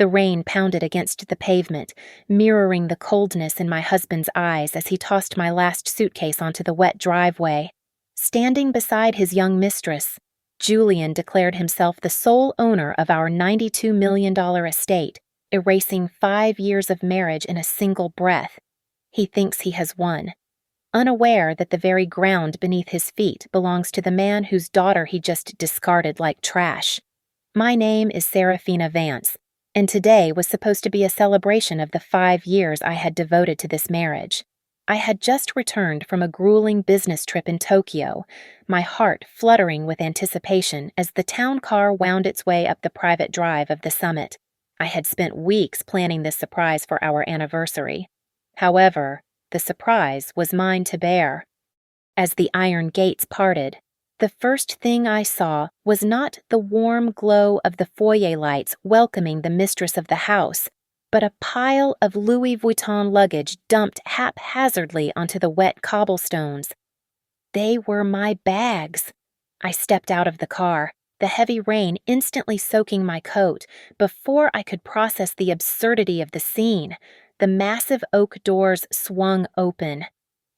The rain pounded against the pavement, mirroring the coldness in my husband's eyes as he tossed my last suitcase onto the wet driveway. Standing beside his young mistress, Julian declared himself the sole owner of our $92 million estate, erasing 5 years of marriage in a single breath. He thinks he has won, unaware that the very ground beneath his feet belongs to the man whose daughter he just discarded like trash. My name is Serafina Vance, and today was supposed to be a celebration of the 5 years I had devoted to this marriage. I had just returned from a grueling business trip in Tokyo, my heart fluttering with anticipation as the town car wound its way up the private drive of the summit. I had spent weeks planning this surprise for our anniversary. However, the surprise was mine to bear. As the iron gates parted, the first thing I saw was not the warm glow of the foyer lights welcoming the mistress of the house, but a pile of Louis Vuitton luggage dumped haphazardly onto the wet cobblestones. They were my bags. I stepped out of the car, the heavy rain instantly soaking my coat. Before I could process the absurdity of the scene, the massive oak doors swung open.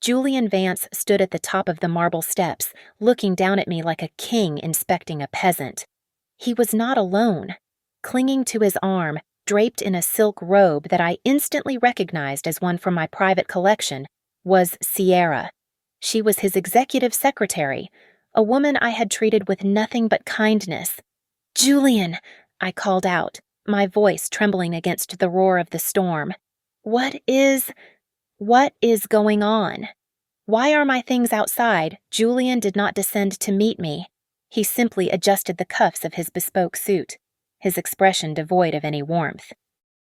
Julian Vance stood at the top of the marble steps, looking down at me like a king inspecting a peasant. He was not alone. Clinging to his arm, draped in a silk robe that I instantly recognized as one from my private collection, was Sierra. She was his executive secretary, a woman I had treated with nothing but kindness. "Julian," I called out, my voice trembling against the roar of the storm. What is going on? Why are my things outside? Julian did not descend to meet me. He simply adjusted the cuffs of his bespoke suit, his expression devoid of any warmth.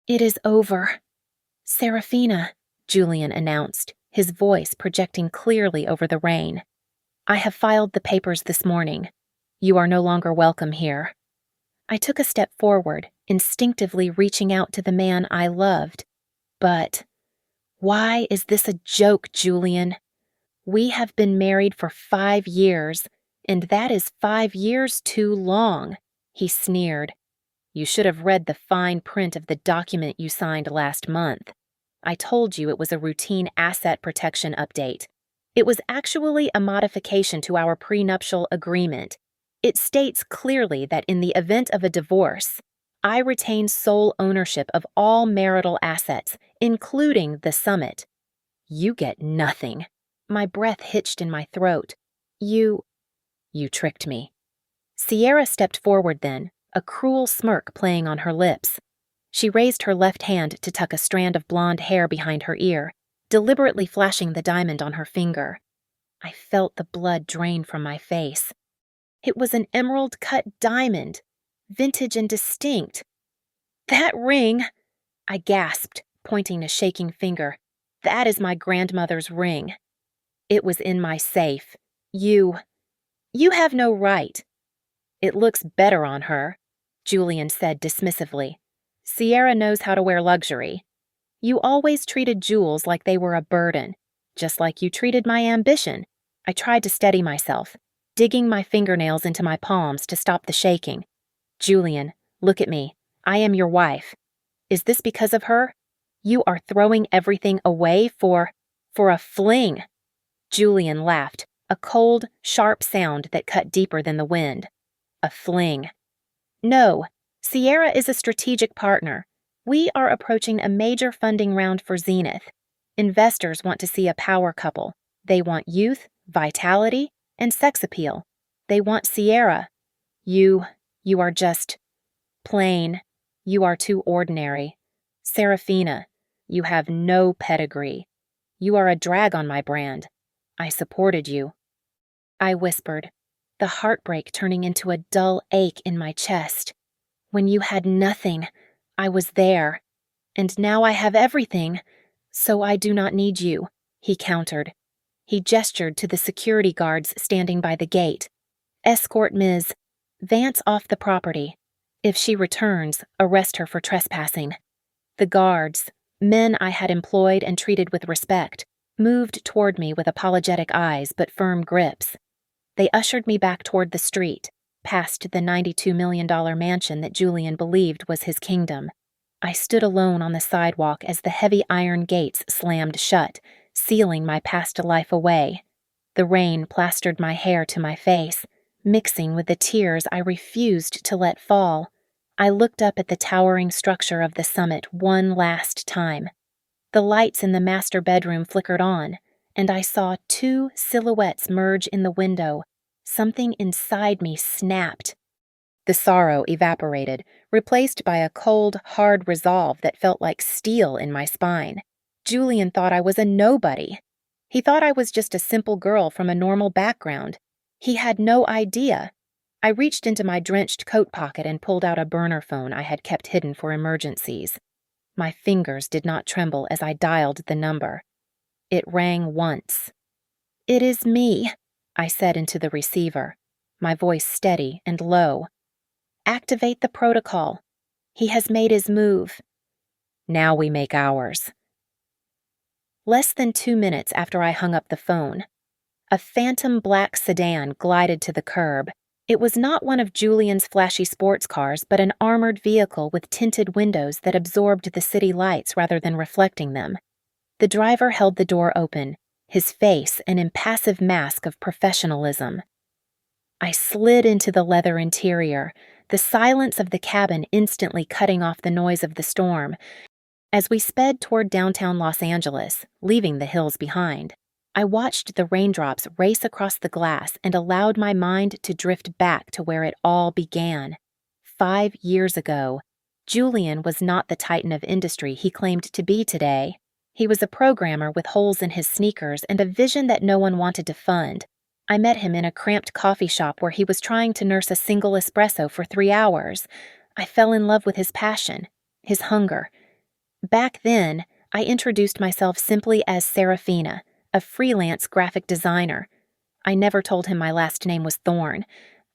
"It is over." "Serafina," Julian announced, his voice projecting clearly over the rain. "I have filed the papers this morning. You are no longer welcome here." I took a step forward, instinctively reaching out to the man I loved. But why is this a joke, Julian? We have been married for 5 years, and that is 5 years too long, he sneered. "You should have read the fine print of the document you signed last month. I told you it was a routine asset protection update. It was actually a modification to our prenuptial agreement. It states clearly that in the event of a divorce, I retain sole ownership of all marital assets, including the summit. You get nothing." My breath hitched in my throat. You tricked me." Sierra stepped forward then, a cruel smirk playing on her lips. She raised her left hand to tuck a strand of blonde hair behind her ear, deliberately flashing the diamond on her finger. I felt the blood drain from my face. It was an emerald-cut diamond, vintage and distinct. "That ring," I gasped, pointing a shaking finger. "That is my grandmother's ring. It was in my safe. You have no right." "It looks better on her," Julian said dismissively. "Sierra knows how to wear luxury. You always treated jewels like they were a burden, just like you treated my ambition." I tried to steady myself, digging my fingernails into my palms to stop the shaking. "Julian, look at me. I am your wife. Is this because of her? You are throwing everything away for a fling." Julian laughed, a cold, sharp sound that cut deeper than the wind. "A fling." "No, Sierra is a strategic partner. We are approaching a major funding round for Zenith. Investors want to see a power couple. They want youth, vitality, and sex appeal. They want Sierra. You are just plain. You are too ordinary. Serafina, you have no pedigree. You are a drag on my brand. I supported you." I whispered, the heartbreak turning into a dull ache in my chest. "When you had nothing, I was there. And now I have everything, so I do not need you," he countered. He gestured to the security guards standing by the gate. "Escort Ms. Vance off the property. If she returns, arrest her for trespassing." The guards, men I had employed and treated with respect, moved toward me with apologetic eyes but firm grips. They ushered me back toward the street, past the $92 million mansion that Julian believed was his kingdom. I stood alone on the sidewalk as the heavy iron gates slammed shut, sealing my past life away. The rain plastered my hair to my face, mixing with the tears I refused to let fall. I looked up at the towering structure of the summit one last time. The lights in the master bedroom flickered on, and I saw two silhouettes merge in the window. Something inside me snapped. The sorrow evaporated, replaced by a cold, hard resolve that felt like steel in my spine. Julian thought I was a nobody. He thought I was just a simple girl from a normal background. He had no idea. I reached into my drenched coat pocket and pulled out a burner phone I had kept hidden for emergencies. My fingers did not tremble as I dialed the number. It rang once. "It is me," I said into the receiver, my voice steady and low. "Activate the protocol. He has made his move." "Now we make ours." Less than 2 minutes after I hung up the phone, a phantom black sedan glided to the curb. It was not one of Julian's flashy sports cars, but an armored vehicle with tinted windows that absorbed the city lights rather than reflecting them. The driver held the door open, his face an impassive mask of professionalism. I slid into the leather interior, the silence of the cabin instantly cutting off the noise of the storm. As we sped toward downtown Los Angeles, leaving the hills behind, I watched the raindrops race across the glass and allowed my mind to drift back to where it all began. 5 years ago, Julian was not the titan of industry he claimed to be today. He was a programmer with holes in his sneakers and a vision that no one wanted to fund. I met him in a cramped coffee shop where he was trying to nurse a single espresso for 3 hours. I fell in love with his passion, his hunger. Back then, I introduced myself simply as Serafina, a freelance graphic designer. I never told him my last name was Thorne.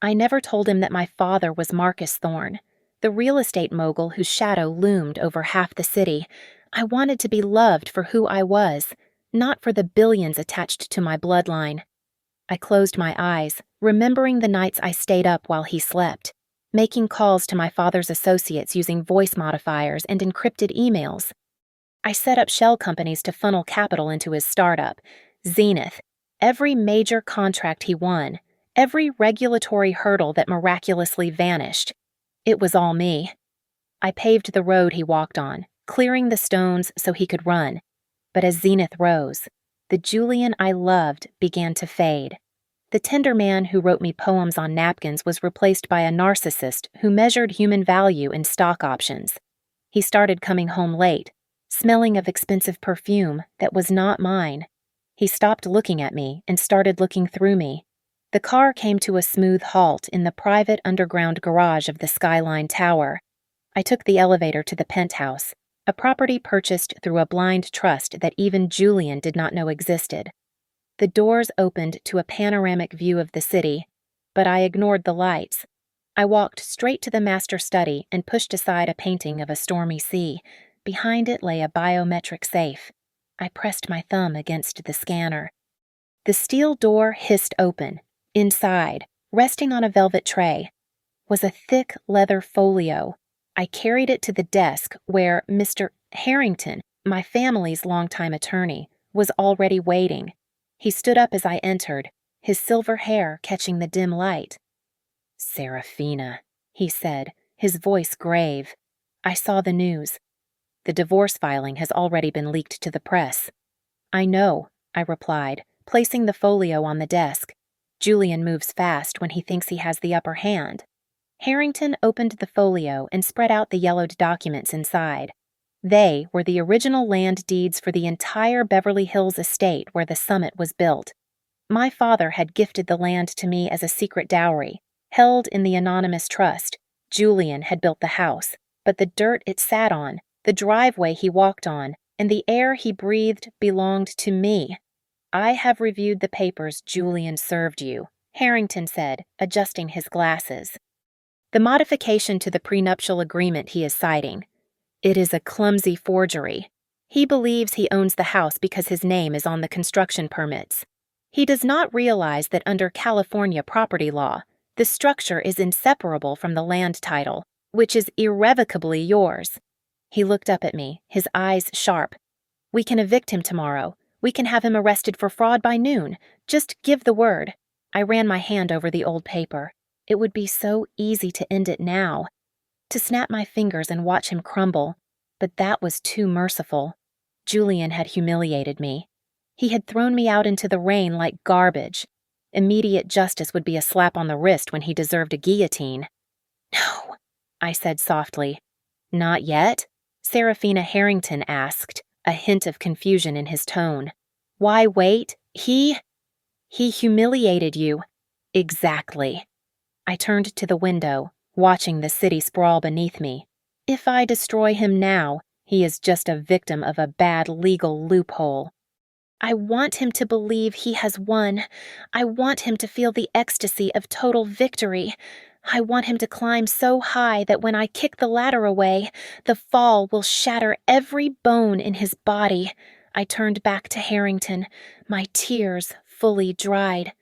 I never told him that my father was Marcus Thorne, the real estate mogul whose shadow loomed over half the city. I wanted to be loved for who I was, not for the billions attached to my bloodline. I closed my eyes, remembering the nights I stayed up while he slept, making calls to my father's associates using voice modifiers and encrypted emails. I set up shell companies to funnel capital into his startup, Zenith. Every major contract he won, every regulatory hurdle that miraculously vanished. It was all me. I paved the road he walked on, clearing the stones so he could run. But as Zenith rose, the Julian I loved began to fade. The tender man who wrote me poems on napkins was replaced by a narcissist who measured human value in stock options. He started coming home late, smelling of expensive perfume that was not mine. He stopped looking at me and started looking through me. The car came to a smooth halt in the private underground garage of the Skyline Tower. I took the elevator to the penthouse, a property purchased through a blind trust that even Julian did not know existed. The doors opened to a panoramic view of the city, but I ignored the lights. I walked straight to the master study and pushed aside a painting of a stormy sea. Behind it lay a biometric safe. I pressed my thumb against the scanner. The steel door hissed open. Inside, resting on a velvet tray, was a thick leather folio. I carried it to the desk where Mr. Harrington, my family's longtime attorney, was already waiting. He stood up as I entered, his silver hair catching the dim light. "Serafina," he said, his voice grave. I saw the news. "The divorce filing has already been leaked to the press." "I know," I replied, placing the folio on the desk. Julian moves fast when he thinks he has the upper hand. Harrington opened the folio and spread out the yellowed documents inside. They were the original land deeds for the entire Beverly Hills estate where the summit was built. My father had gifted the land to me as a secret dowry, held in the anonymous trust. Julian had built the house, but the dirt it sat on, the driveway he walked on, and the air he breathed belonged to me. "I have reviewed the papers Julian served you," Harrington said, adjusting his glasses. "The modification to the prenuptial agreement he is citing. It is a clumsy forgery. He believes he owns the house because his name is on the construction permits. He does not realize that under California property law, the structure is inseparable from the land title, which is irrevocably yours. He looked up at me, his eyes sharp. "We can evict him tomorrow. We can have him arrested for fraud by noon. Just give the word." I ran my hand over the old paper. It would be so easy to end it now, to snap my fingers and watch him crumble. But that was too merciful. Julian had humiliated me. He had thrown me out into the rain like garbage. Immediate justice would be a slap on the wrist when he deserved a guillotine. "No," I said softly. "Not yet?" Serafina Harrington asked, a hint of confusion in his tone. "Why wait? He humiliated you." "Exactly." I turned to the window, watching the city sprawl beneath me. If I destroy him now, he is just a victim of a bad legal loophole. I want him to believe he has won. I want him to feel the ecstasy of total victory. I want him to climb so high that when I kick the ladder away, the fall will shatter every bone in his body. I turned back to Harrington, my tears fully dried.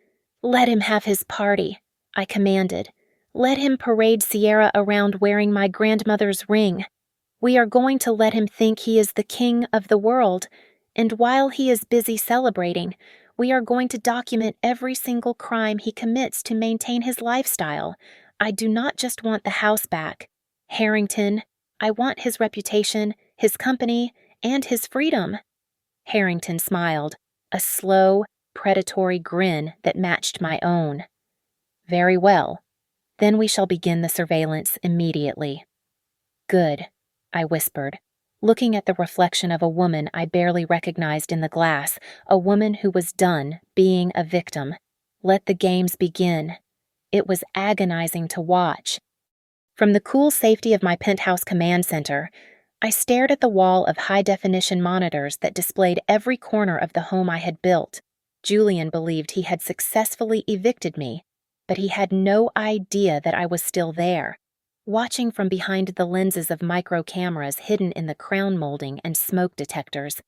"Let him have his party," I commanded. "Let him parade Sierra around wearing my grandmother's ring. We are going to let him think he is the king of the world. And while he is busy celebrating, we are going to document every single crime he commits to maintain his lifestyle. I do not just want the house back. Harrington, I want his reputation, his company, and his freedom." Harrington smiled, a slow, predatory grin that matched my own. "Very well. Then we shall begin the surveillance immediately." "Good," I whispered, looking at the reflection of a woman I barely recognized in the glass, a woman who was done being a victim. Let the games begin. It was agonizing to watch. From the cool safety of my penthouse command center, I stared at the wall of high-definition monitors that displayed every corner of the home I had built. Julian believed he had successfully evicted me, but he had no idea that I was still there, watching from behind the lenses of micro cameras hidden in the crown molding and smoke detectors.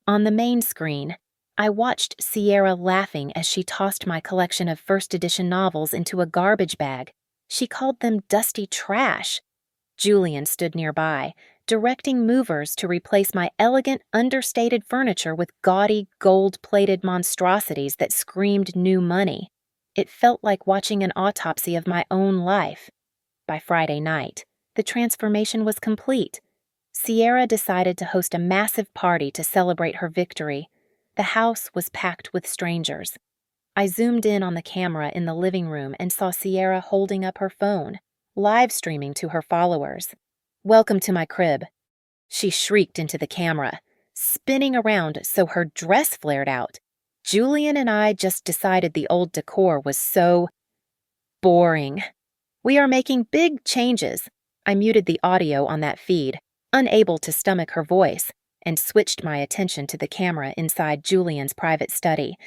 On the main screen, I watched Sierra laughing as she tossed my collection of first edition novels into a garbage bag. She called them dusty trash. Julian stood nearby, directing movers to replace my elegant, understated furniture with gaudy, gold-plated monstrosities that screamed new money. It felt like watching an autopsy of my own life. By Friday night, the transformation was complete. Sierra decided to host a massive party to celebrate her victory. The house was packed with strangers. I zoomed in on the camera in the living room and saw Sierra holding up her phone, live streaming to her followers. "Welcome to my crib," she shrieked into the camera, spinning around so her dress flared out. Julian and I just decided the old decor was so boring. "We are making big changes." I muted the audio on that feed, unable to stomach her voice, and switched my attention to the camera inside Julian's private study.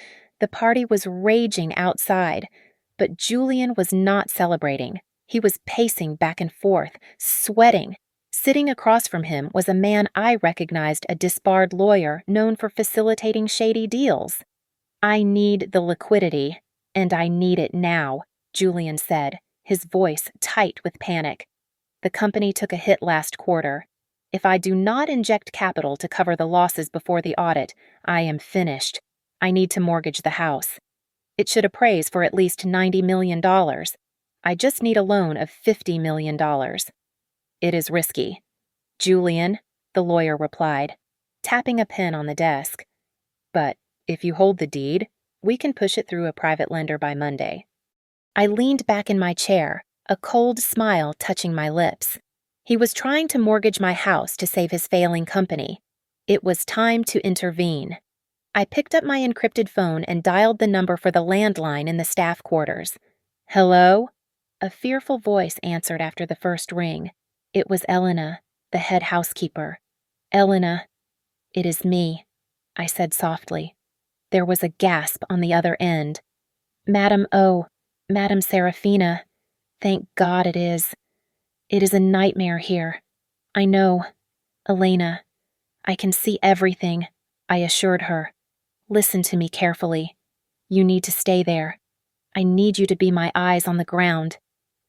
The party was raging outside, but Julian was not celebrating. He was pacing back and forth, sweating. Sitting across from him was a man I recognized, a disbarred lawyer known for facilitating shady deals. "I need the liquidity, and I need it now," Julian said, his voice tight with panic. "The company took a hit last quarter. If I do not inject capital to cover the losses before the audit, I am finished. I need to mortgage the house. It should appraise for at least $90 million. I just need a loan of $50 million. "It is risky." "Julian," the lawyer replied, tapping a pen on the desk. "But if you hold the deed, we can push it through a private lender by Monday." I leaned back in my chair, a cold smile touching my lips. He was trying to mortgage my house to save his failing company. It was time to intervene. I picked up my encrypted phone and dialed the number for the landline in the staff quarters. "Hello?" A fearful voice answered after the first ring. It was Elena, the head housekeeper. "Elena, it is me," I said softly. There was a gasp on the other end. Madam Serafina, thank God it is. It is a nightmare here. I know. Elena, I can see everything," I assured her. "Listen to me carefully. You need to stay there. I need you to be my eyes on the ground.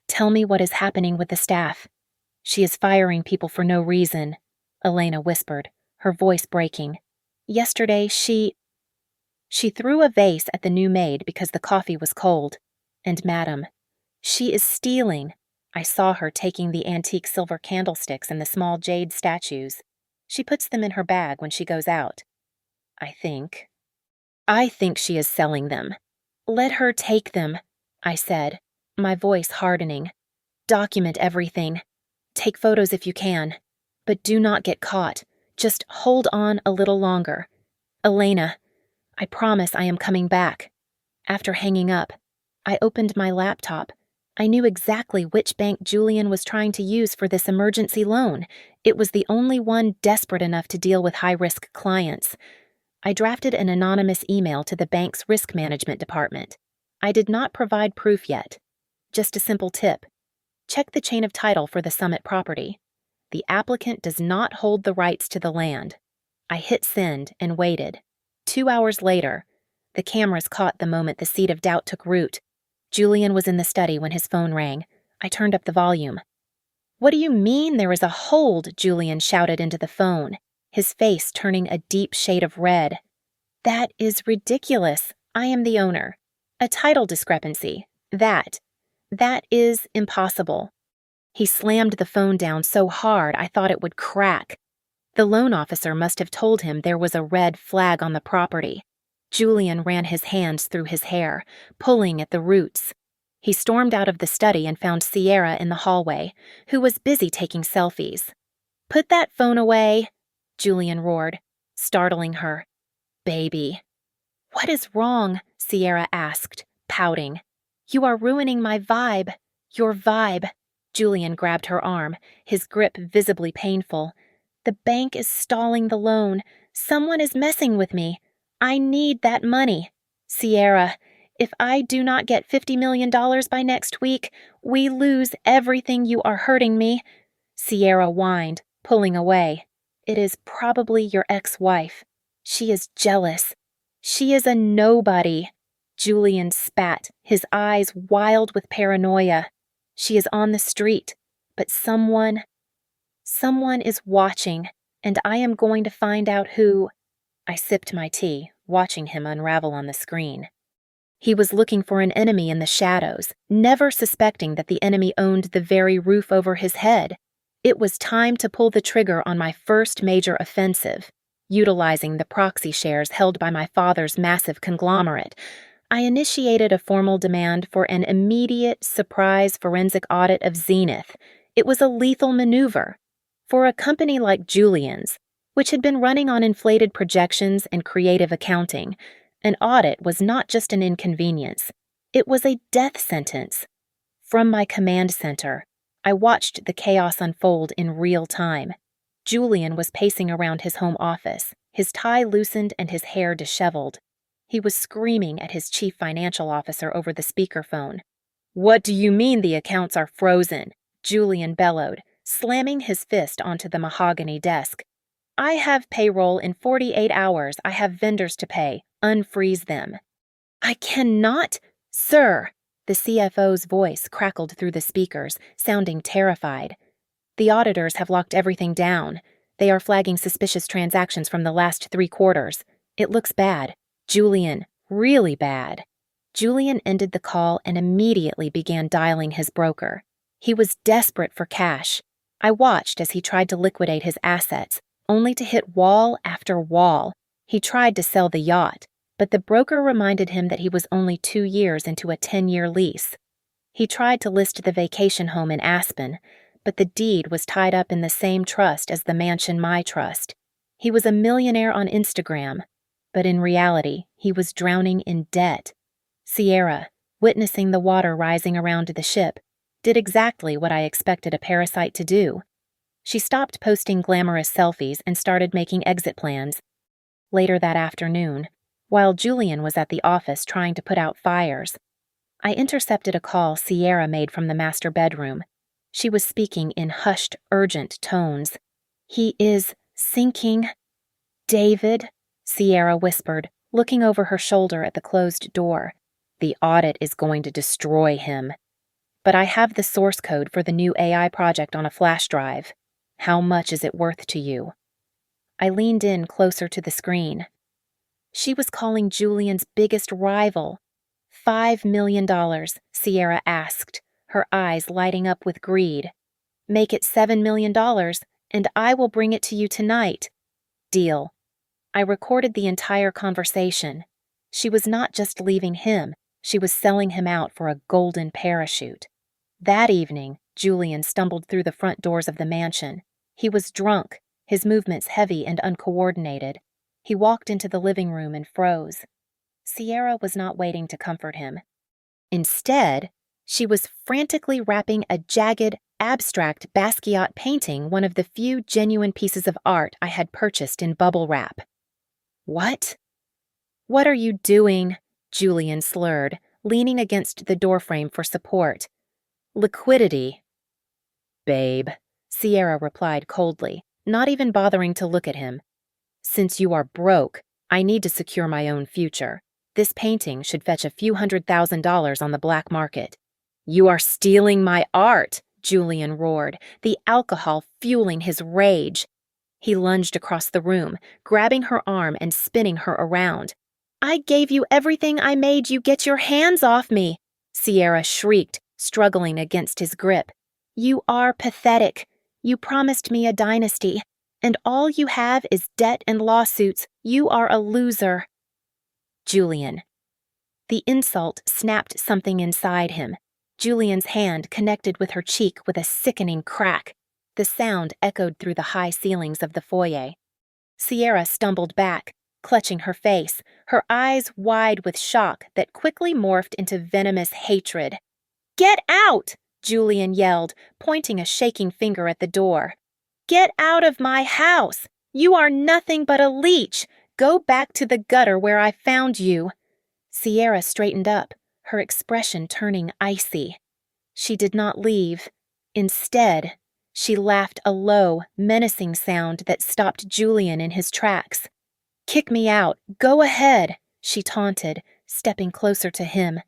Tell me what is happening with the staff. She is firing people for no reason. Elena whispered, her voice breaking. Yesterday, she threw a vase at the new maid because the coffee was cold. And madam, she is stealing. I saw her taking the antique silver candlesticks and the small jade statues. She puts them in her bag when she goes out. I think she is selling them. Let her take them, I said, my voice hardening. Document everything. Take photos if you can. But do not get caught. Just hold on a little longer. Elena, I promise I am coming back. After hanging up, I opened my laptop. I knew exactly which bank Julian was trying to use for this emergency loan. It was the only one desperate enough to deal with high-risk clients. I drafted an anonymous email to the bank's risk management department. I did not provide proof yet. Just a simple tip. Check the chain of title for the Summit property. The applicant does not hold the rights to the land. I hit send and waited. 2 hours later, the cameras caught the moment the seed of doubt took root. Julian was in the study when his phone rang. I turned up the volume. What do you mean there is a hold? Julian shouted into the phone, his face turning a deep shade of red. That is ridiculous. I am the owner. A title discrepancy. That is impossible. He slammed the phone down so hard I thought it would crack. The loan officer must have told him there was a red flag on the property. Julian ran his hands through his hair, pulling at the roots. He stormed out of the study and found Sierra in the hallway, who was busy taking selfies. Put that phone away, Julian roared, startling her. Baby. What is wrong? Sierra asked, pouting. You are ruining my vibe. Your vibe. Julian grabbed her arm, his grip visibly painful. The bank is stalling the loan. Someone is messing with me. I need that money. Sierra, if I do not get $50 million by next week, we lose everything. You are hurting me. Sierra whined, pulling away. It is probably your ex-wife. She is jealous. She is a nobody. Julian spat, his eyes wild with paranoia. She is on the street, but someone is watching, and I am going to find out who. I sipped my tea, watching him unravel on the screen. He was looking for an enemy in the shadows, never suspecting that the enemy owned the very roof over his head. It was time to pull the trigger on my first major offensive. Utilizing the proxy shares held by my father's massive conglomerate, I initiated a formal demand for an immediate, surprise forensic audit of Zenith. It was a lethal maneuver. For a company like Julian's, which had been running on inflated projections and creative accounting, an audit was not just an inconvenience. It was a death sentence. From my command center, I watched the chaos unfold in real time. Julian was pacing around his home office, his tie loosened and his hair disheveled. He was screaming at his chief financial officer over the speakerphone. What do you mean the accounts are frozen? Julian bellowed, slamming his fist onto the mahogany desk. I have payroll in 48 hours. I have vendors to pay. Unfreeze them. I cannot, sir. The CFO's voice crackled through the speakers, sounding terrified. The auditors have locked everything down. They are flagging suspicious transactions from the last 3 quarters. It looks bad. Julian, really bad. Julian ended the call and immediately began dialing his broker. He was desperate for cash. I watched as he tried to liquidate his assets, only to hit wall after wall. He tried to sell the yacht, but the broker reminded him that he was only 2 years into a 10-year lease. He tried to list the vacation home in Aspen, but the deed was tied up in the same trust as the mansion my trust. He was a millionaire on Instagram, but in reality, he was drowning in debt. Sierra, witnessing the water rising around the ship, did exactly what I expected a parasite to do. She stopped posting glamorous selfies and started making exit plans. Later that afternoon, while Julian was at the office trying to put out fires, I intercepted a call Sierra made from the master bedroom. She was speaking in hushed, urgent tones. He is sinking. David, Sierra whispered, looking over her shoulder at the closed door. The audit is going to destroy him. But I have the source code for the new AI project on a flash drive. How much is it worth to you?" I leaned in closer to the screen. She was calling Julian's biggest rival. $5 million, Sierra asked, her eyes lighting up with greed. "Make it $7 million, and I will bring it to you tonight." Deal. I recorded the entire conversation. She was not just leaving him, she was selling him out for a golden parachute. That evening, Julian stumbled through the front doors of the mansion. He was drunk, his movements heavy and uncoordinated. He walked into the living room and froze. Sierra was not waiting to comfort him. Instead, she was frantically wrapping a jagged, abstract Basquiat painting, one of the few genuine pieces of art I had purchased in bubble wrap. "What? What are you doing?" Julian slurred, leaning against the doorframe for support. "Liquidity." "Babe," Sierra replied coldly, not even bothering to look at him. "Since you are broke, I need to secure my own future. This painting should fetch a few $100,000 on the black market." "You are stealing my art," Julian roared, the alcohol fueling his rage. He lunged across the room, grabbing her arm and spinning her around. "I gave you everything I made you. Get your hands off me!" Sierra shrieked, struggling against his grip. "You are pathetic. You promised me a dynasty, and all you have is debt and lawsuits. You are a loser." Julian. The insult snapped something inside him. Julian's hand connected with her cheek with a sickening crack. The sound echoed through the high ceilings of the foyer. Sierra stumbled back, clutching her face, her eyes wide with shock that quickly morphed into venomous hatred. "Get out!" Julian yelled, pointing a shaking finger at the door. "Get out of my house! You are nothing but a leech! Go back to the gutter where I found you." Sierra straightened up, her expression turning icy. She did not leave. Instead, she laughed a low, menacing sound that stopped Julian in his tracks. "Kick me out. Go ahead," she taunted, stepping closer to him.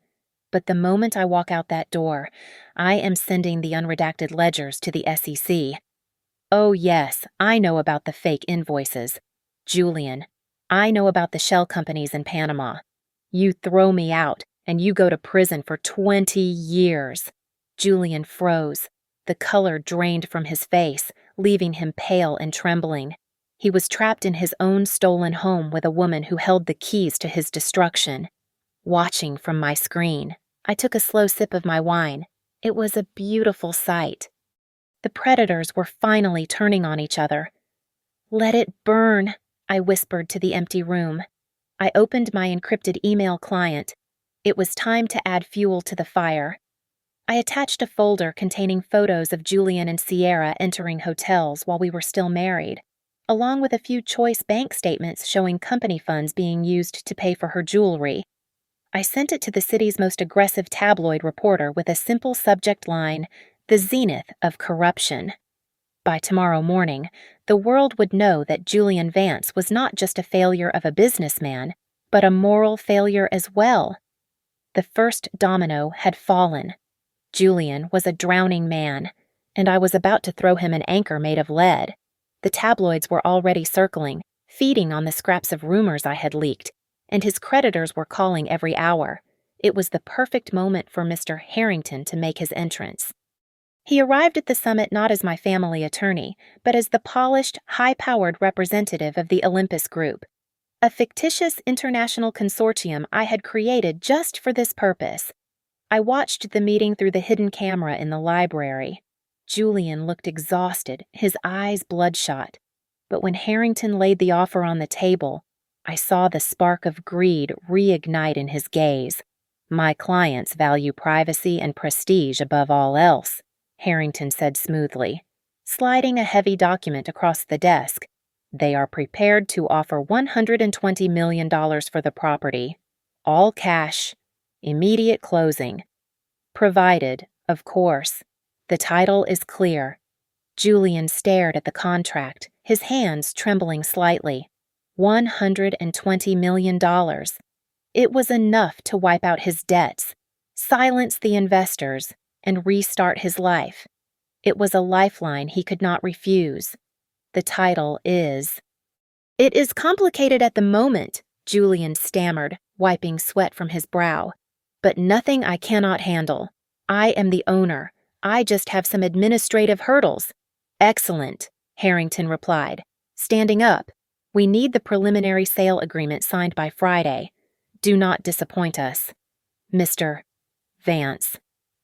"But the moment I walk out that door, I am sending the unredacted ledgers to the SEC. Oh yes, I know about the fake invoices. Julian, I know about the shell companies in Panama. You throw me out, and you go to prison for 20 years. Julian froze. The color drained from his face, leaving him pale and trembling. He was trapped in his own stolen home with a woman who held the keys to his destruction. Watching from my screen, I took a slow sip of my wine. It was a beautiful sight. The predators were finally turning on each other. "Let it burn," I whispered to the empty room. I opened my encrypted email client. It was time to add fuel to the fire. I attached a folder containing photos of Julian and Sierra entering hotels while we were still married, along with a few choice bank statements showing company funds being used to pay for her jewelry. I sent it to the city's most aggressive tabloid reporter with a simple subject line, "The Zenith of Corruption." By tomorrow morning, the world would know that Julian Vance was not just a failure of a businessman, but a moral failure as well. The first domino had fallen. Julian was a drowning man, and I was about to throw him an anchor made of lead. The tabloids were already circling, feeding on the scraps of rumors I had leaked, and his creditors were calling every hour. It was the perfect moment for Mr. Harrington to make his entrance. He arrived at the summit not as my family attorney, but as the polished, high-powered representative of the Olympus Group, a fictitious international consortium I had created just for this purpose. I watched the meeting through the hidden camera in the library. Julian looked exhausted, his eyes bloodshot. But when Harrington laid the offer on the table, I saw the spark of greed reignite in his gaze. "My clients value privacy and prestige above all else," Harrington said smoothly, sliding a heavy document across the desk. "They are prepared to offer $120 million for the property. All cash. Immediate closing. Provided, of course. The title is clear." Julian stared at the contract, his hands trembling slightly. $120 million. It was enough to wipe out his debts, silence the investors, and restart his life. It was a lifeline he could not refuse. The title is... "It is complicated at the moment," Julian stammered, wiping sweat from his brow. "But nothing I cannot handle. I am the owner. I just have some administrative hurdles." "Excellent," Harrington replied, standing up. "We need the preliminary sale agreement signed by Friday. Do not disappoint us. Mr. Vance."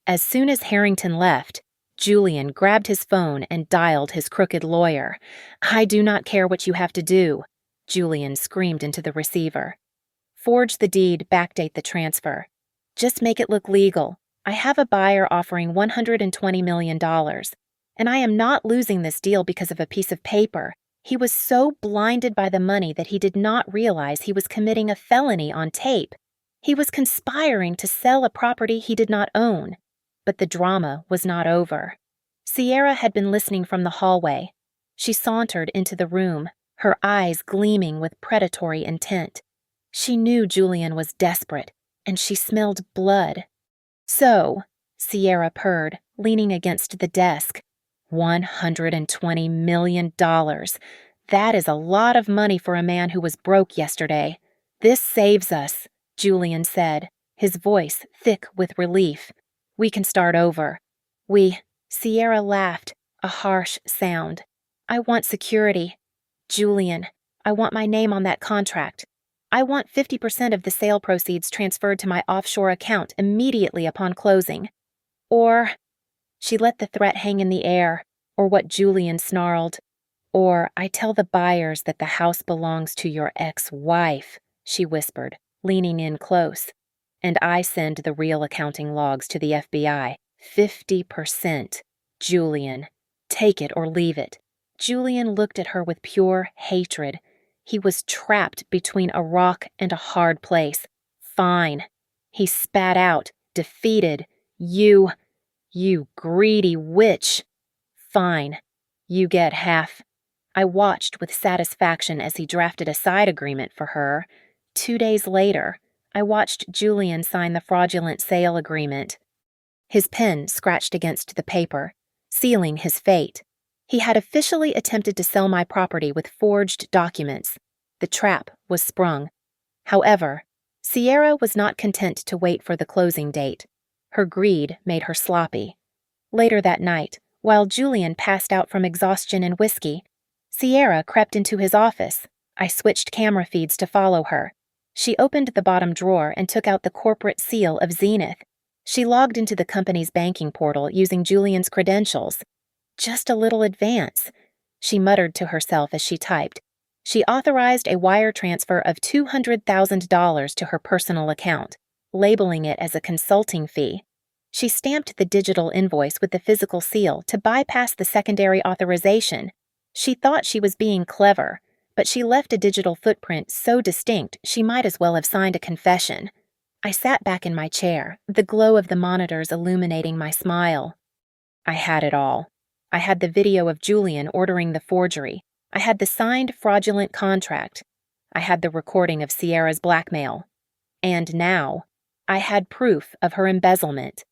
As soon as Harrington left, Julian grabbed his phone and dialed his crooked lawyer. "I do not care what you have to do," Julian screamed into the receiver. "Forge the deed, backdate the transfer. Just make it look legal. I have a buyer offering $120 million, and I am not losing this deal because of a piece of paper." He was so blinded by the money that he did not realize he was committing a felony on tape. He was conspiring to sell a property he did not own. But the drama was not over. Sierra had been listening from the hallway. She sauntered into the room, her eyes gleaming with predatory intent. She knew Julian was desperate, and she smelled blood. "So," Sierra purred, leaning against the desk, $120 million. That is a lot of money for a man who was broke yesterday. "This saves us," Julian said, his voice thick with relief. "We can start over." Sierra laughed, a harsh sound. "I want security. Julian, I want my name on that contract. I want 50% of the sale proceeds transferred to my offshore account immediately upon closing. Or," she let the threat hang in the air, or what Julian snarled, "or I tell the buyers that the house belongs to your ex-wife," she whispered, leaning in close. "And I send the real accounting logs to the FBI. 50%. Julian, take it or leave it." Julian looked at her with pure hatred. He was trapped between a rock and a hard place. "Fine," he spat out, defeated. You greedy witch." "Fine. You get half." I watched with satisfaction as he drafted a side agreement for her. 2 days later, I watched Julian sign the fraudulent sale agreement. His pen scratched against the paper, sealing his fate. He had officially attempted to sell my property with forged documents. The trap was sprung. However, Sierra was not content to wait for the closing date. Her greed made her sloppy. Later that night, while Julian passed out from exhaustion and whiskey, Sierra crept into his office. I switched camera feeds to follow her. She opened the bottom drawer and took out the corporate seal of Zenith. She logged into the company's banking portal using Julian's credentials. "Just a little advance," she muttered to herself as she typed. She authorized a wire transfer of $200,000 to her personal account, labeling it as a consulting fee. She stamped the digital invoice with the physical seal to bypass the secondary authorization. She thought she was being clever, but she left a digital footprint so distinct she might as well have signed a confession. I sat back in my chair, the glow of the monitors illuminating my smile. I had it all. I had the video of Julian ordering the forgery. I had the signed fraudulent contract. I had the recording of Sierra's blackmail. And now, I had proof of her embezzlement.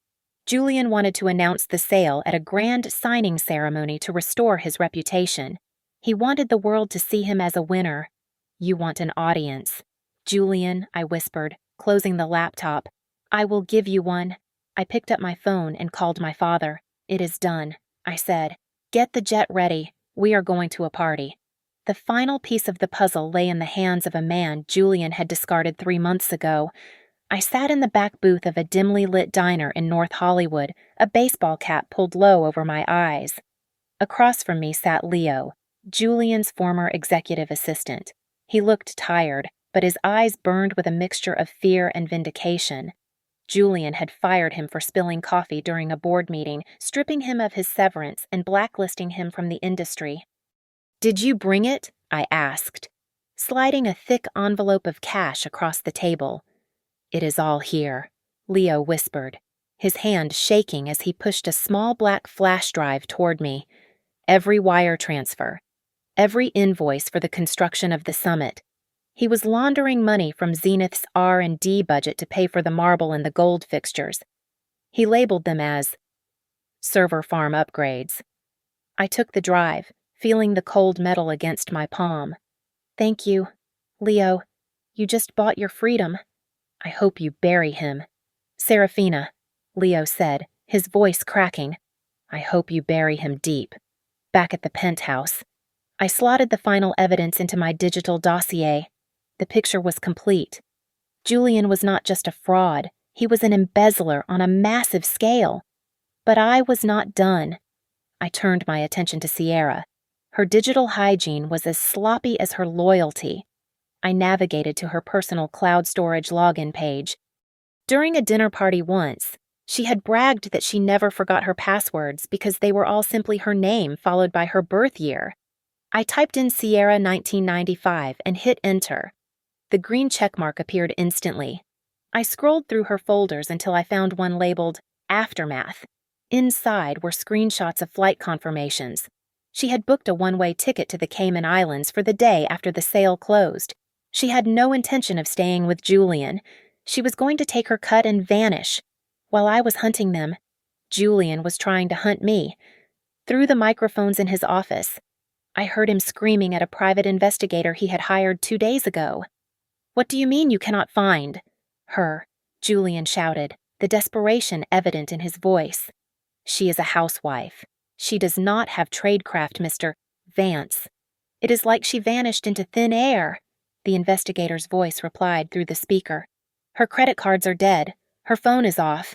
Julian wanted to announce the sale at a grand signing ceremony to restore his reputation. He wanted the world to see him as a winner. "You want an audience." "Julian," I whispered, closing the laptop. "I will give you one." I picked up my phone and called my father. "It is done," I said. "Get the jet ready. We are going to a party." The final piece of the puzzle lay in the hands of a man Julian had discarded 3 months ago. I sat in the back booth of a dimly lit diner in North Hollywood, a baseball cap pulled low over my eyes. Across from me sat Leo, Julian's former executive assistant. He looked tired, but his eyes burned with a mixture of fear and vindication. Julian had fired him for spilling coffee during a board meeting, stripping him of his severance and blacklisting him from the industry. "Did you bring it?" I asked, sliding a thick envelope of cash across the table. "It is all here," Leo whispered, his hand shaking as he pushed a small black flash drive toward me. "Every wire transfer, every invoice for the construction of the summit." He was laundering money from Zenith's R&D budget to pay for the marble and the gold fixtures. He labeled them as Server farm upgrades. I took the drive, feeling the cold metal against my palm. Thank you. Leo, you just bought your freedom. I hope you bury him. Serafina, Leo said, his voice cracking. I hope you bury him deep. Back at the penthouse. I slotted the final evidence into my digital dossier. The picture was complete. Julian was not just a fraud, he was an embezzler on a massive scale. But I was not done. I turned my attention to Sierra. Her digital hygiene was as sloppy as her loyalty. I navigated to her personal cloud storage login page. During a dinner party once, she had bragged that she never forgot her passwords because they were all simply her name followed by her birth year. I typed in Sierra 1995 and hit enter. The green checkmark appeared instantly. I scrolled through her folders until I found one labeled Aftermath. Inside were screenshots of flight confirmations. She had booked a one-way ticket to the Cayman Islands for the day after the sale closed. She had no intention of staying with Julian. She was going to take her cut and vanish. While I was hunting them, Julian was trying to hunt me. Through the microphones in his office, I heard him screaming at a private investigator he had hired 2 days ago. What do you mean you cannot find her? Julian shouted, the desperation evident in his voice. She is a housewife. She does not have tradecraft, Mr. Vance. It is like she vanished into thin air, the investigator's voice replied through the speaker. Her credit cards are dead. Her phone is off.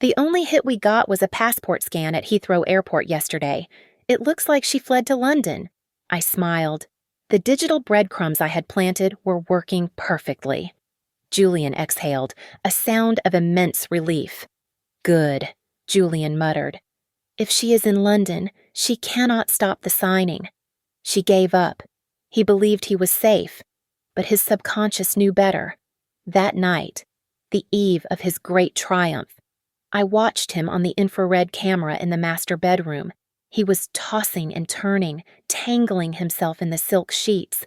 The only hit we got was a passport scan at Heathrow Airport yesterday. It looks like she fled to London. I smiled. The digital breadcrumbs I had planted were working perfectly. Julian exhaled, a sound of immense relief. Good, Julian muttered. If she is in London, she cannot stop the signing. She gave up. He believed he was safe, but his subconscious knew better. That night, the eve of his great triumph, I watched him on the infrared camera in the master bedroom. He was tossing and turning, tangling himself in the silk sheets.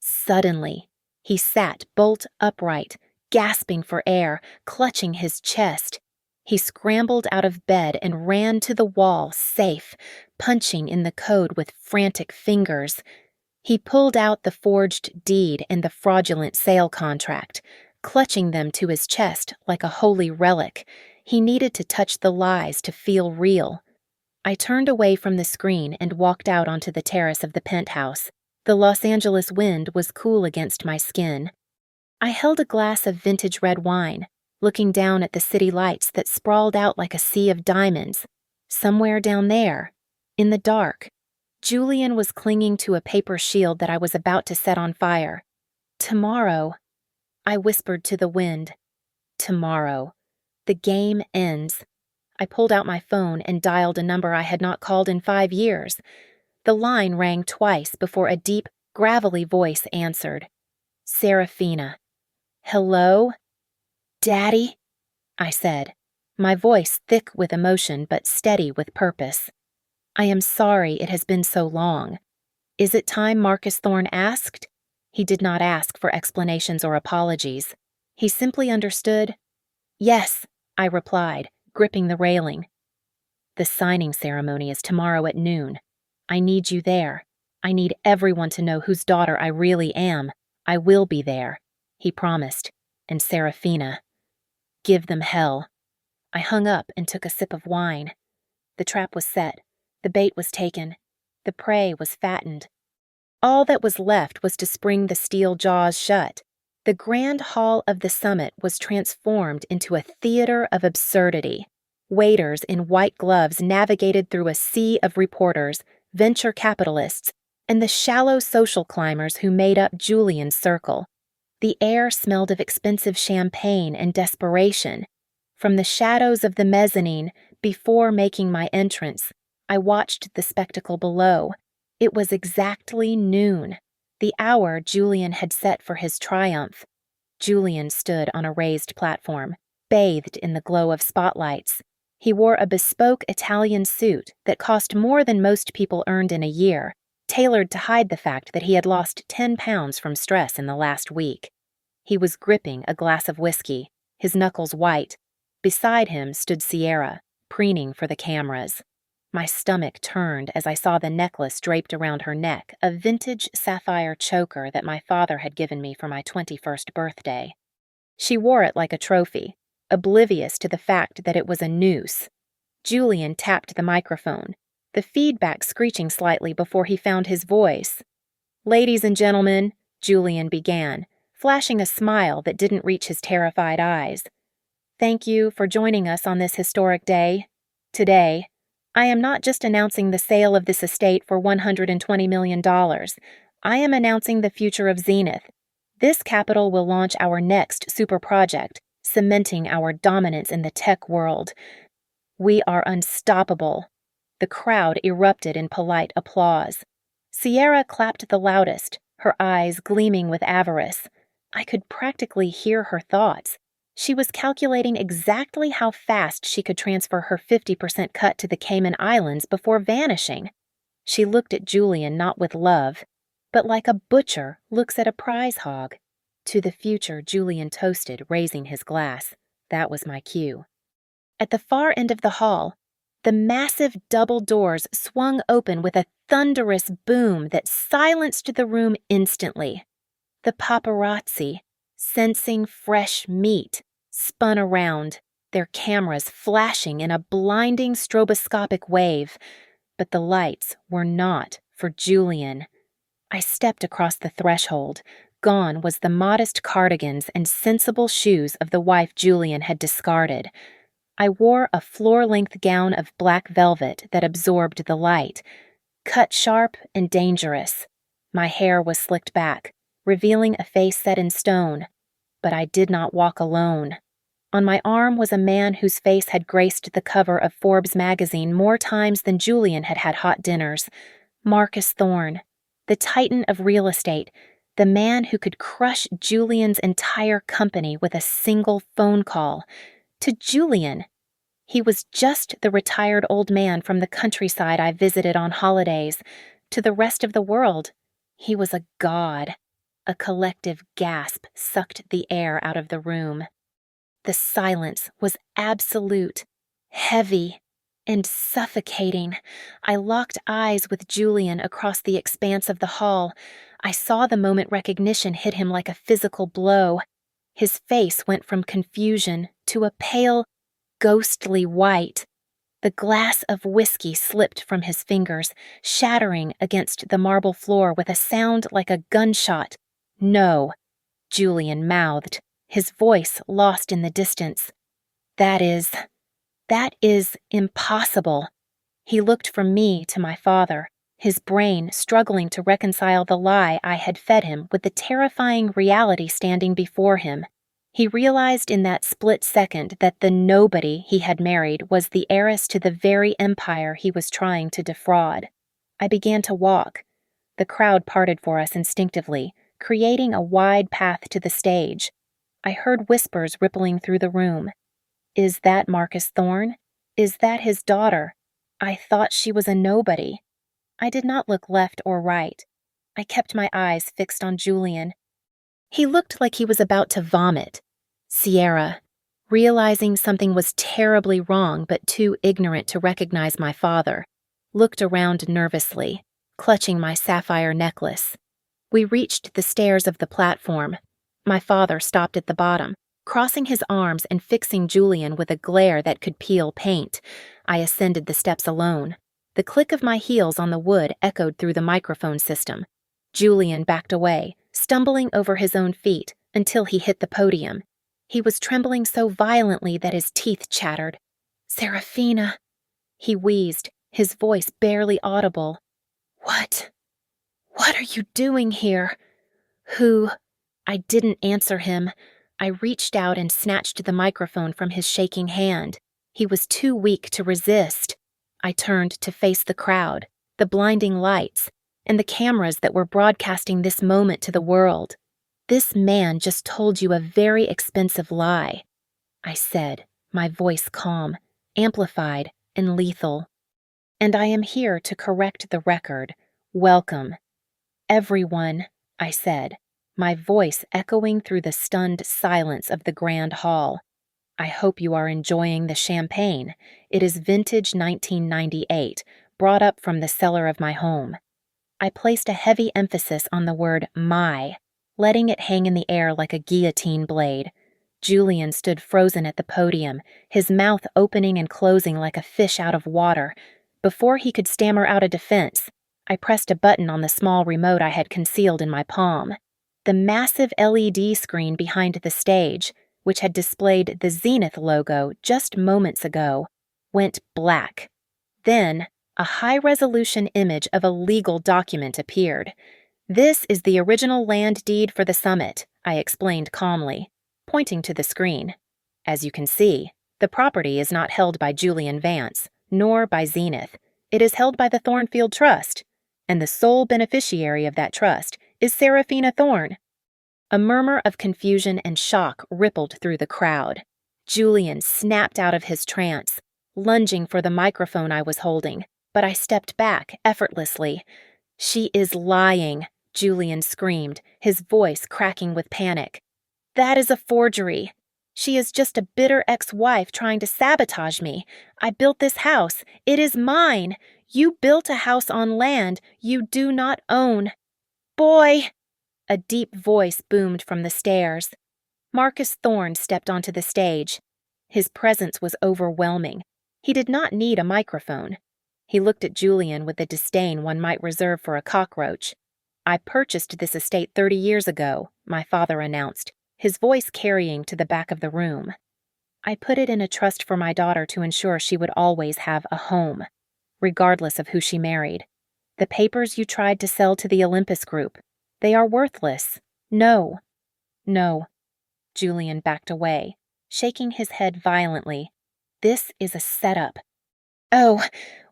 Suddenly, he sat bolt upright, gasping for air, clutching his chest. He scrambled out of bed and ran to the wall, safe, punching in the code with frantic fingers. He pulled out the forged deed and the fraudulent sale contract, clutching them to his chest like a holy relic. He needed to touch the lies to feel real. I turned away from the screen and walked out onto the terrace of the penthouse. The Los Angeles wind was cool against my skin. I held a glass of vintage red wine, looking down at the city lights that sprawled out like a sea of diamonds. Somewhere down there, in the dark, Julian was clinging to a paper shield that I was about to set on fire. Tomorrow, I whispered to the wind. Tomorrow. The game ends. I pulled out my phone and dialed a number I had not called in 5 years. The line rang twice before a deep, gravelly voice answered. Serafina. Hello? Daddy? I said, my voice thick with emotion but steady with purpose. I am sorry it has been so long. Is it time Marcus Thorne asked? He did not ask for explanations or apologies. He simply understood. Yes, I replied, gripping the railing. The signing ceremony is tomorrow at noon. I need you there. I need everyone to know whose daughter I really am. I will be there, he promised. And Serafina. Give them hell. I hung up and took a sip of wine. The trap was set. The bait was taken. The prey was fattened. All that was left was to spring the steel jaws shut. The grand hall of the summit was transformed into a theater of absurdity. Waiters in white gloves navigated through a sea of reporters, venture capitalists, and the shallow social climbers who made up Julian's circle. The air smelled of expensive champagne and desperation. From the shadows of the mezzanine, before making my entrance, I watched the spectacle below. It was exactly noon, the hour Julian had set for his triumph. Julian stood on a raised platform, bathed in the glow of spotlights. He wore a bespoke Italian suit that cost more than most people earned in a year, tailored to hide the fact that he had lost 10 pounds from stress in the last week. He was gripping a glass of whiskey, his knuckles white. Beside him stood Sierra, preening for the cameras. My stomach turned as I saw the necklace draped around her neck, a vintage sapphire choker that my father had given me for my 21st birthday. She wore it like a trophy, oblivious to the fact that it was a noose. Julian tapped the microphone, the feedback screeching slightly before he found his voice. "Ladies and gentlemen," Julian began, flashing a smile that didn't reach his terrified eyes. "Thank you for joining us on this historic day. Today, I am not just announcing the sale of this estate for $120 million. I am announcing the future of Zenith. This capital will launch our next super project, cementing our dominance in the tech world. We are unstoppable." The crowd erupted in polite applause. Sierra clapped the loudest, her eyes gleaming with avarice. I could practically hear her thoughts. She was calculating exactly how fast she could transfer her 50% cut to the Cayman Islands before vanishing. She looked at Julian not with love, but like a butcher looks at a prize hog. To the future, Julian toasted, raising his glass. That was my cue. At the far end of the hall, the massive double doors swung open with a thunderous boom that silenced the room instantly. The paparazzi, sensing fresh meat, spun around, their cameras flashing in a blinding stroboscopic wave. But the lights were not for Julian. I stepped across the threshold. Gone was the modest cardigans and sensible shoes of the wife Julian had discarded. I wore a floor-length gown of black velvet that absorbed the light, cut sharp and dangerous. My hair was slicked back, revealing a face set in stone. But I did not walk alone. On my arm was a man whose face had graced the cover of Forbes magazine more times than Julian had had hot dinners. Marcus Thorne, the titan of real estate, the man who could crush Julian's entire company with a single phone call. To Julian, he was just the retired old man from the countryside I visited on holidays. To the rest of the world, he was a god. A collective gasp sucked the air out of the room. The silence was absolute, heavy, and suffocating. I locked eyes with Julian across the expanse of the hall. I saw the moment recognition hit him like a physical blow. His face went from confusion to a pale, ghostly white. The glass of whiskey slipped from his fingers, shattering against the marble floor with a sound like a gunshot. "No," Julian mouthed, his voice lost in the distance. That is impossible." He looked from me to my father, his brain struggling to reconcile the lie I had fed him with the terrifying reality standing before him. He realized in that split second that the nobody he had married was the heiress to the very empire he was trying to defraud. I began to walk. The crowd parted for us instinctively, creating a wide path to the stage. I heard whispers rippling through the room. "Is that Marcus Thorne? Is that his daughter? I thought she was a nobody." I did not look left or right. I kept my eyes fixed on Julian. He looked like he was about to vomit. Sierra, realizing something was terribly wrong but too ignorant to recognize my father, looked around nervously, clutching my sapphire necklace. We reached the stairs of the platform. My father stopped at the bottom, crossing his arms and fixing Julian with a glare that could peel paint. I ascended the steps alone. The click of my heels on the wood echoed through the microphone system. Julian backed away, stumbling over his own feet, until he hit the podium. He was trembling so violently that his teeth chattered. "Serafina," he wheezed, his voice barely audible. What are you doing here? Who?" I didn't answer him. I reached out and snatched the microphone from his shaking hand. He was too weak to resist. I turned to face the crowd, the blinding lights, and the cameras that were broadcasting this moment to the world. "This man just told you a very expensive lie," I said, my voice calm, amplified, and lethal. "And I am here to correct the record. Welcome." "Everyone," I said, my voice echoing through the stunned silence of the grand hall. I hope you are enjoying the champagne. It is vintage 1998, brought up from the cellar of my home. I placed a heavy emphasis on the word my, letting it hang in the air like a guillotine blade. Julian stood frozen at the podium, his mouth opening and closing like a fish out of water. Before he could stammer out a defense, I pressed a button on the small remote I had concealed in my palm. The massive LED screen behind the stage, which had displayed the Zenith logo just moments ago, went black. Then, a high-resolution image of a legal document appeared. "This is the original land deed for the summit," I explained calmly, pointing to the screen. "As you can see, the property is not held by Julian Vance, nor by Zenith. It is held by the Thornfield Trust, and the sole beneficiary of that trust is Serafina Thorne." A murmur of confusion and shock rippled through the crowd. Julian snapped out of his trance, lunging for the microphone I was holding, but I stepped back effortlessly. "She is lying," Julian screamed, his voice cracking with panic. "That is a forgery. She is just a bitter ex-wife trying to sabotage me. I built this house. It is mine. You built a house on land you do not own." "Boy!" A deep voice boomed from the stairs. Marcus Thorne stepped onto the stage. His presence was overwhelming. He did not need a microphone. He looked at Julian with the disdain one might reserve for a cockroach. "I purchased this estate 30 years ago," my father announced, his voice carrying to the back of the room. "I put it in a trust for my daughter to ensure she would always have a home, regardless of who she married. The papers you tried to sell to the Olympus Group, they are worthless. No." "No." Julian backed away, shaking his head violently. "This is a setup." "Oh,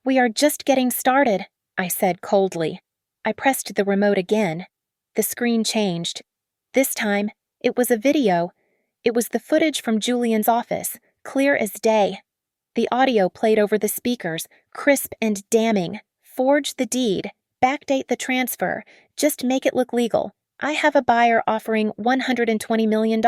we are just getting started," I said coldly. I pressed the remote again. The screen changed. This time, it was a video. It was the footage from Julian's office, clear as day. The audio played over the speakers, crisp and damning. "Forge the deed. Backdate the transfer. Just make it look legal. I have a buyer offering $120 million,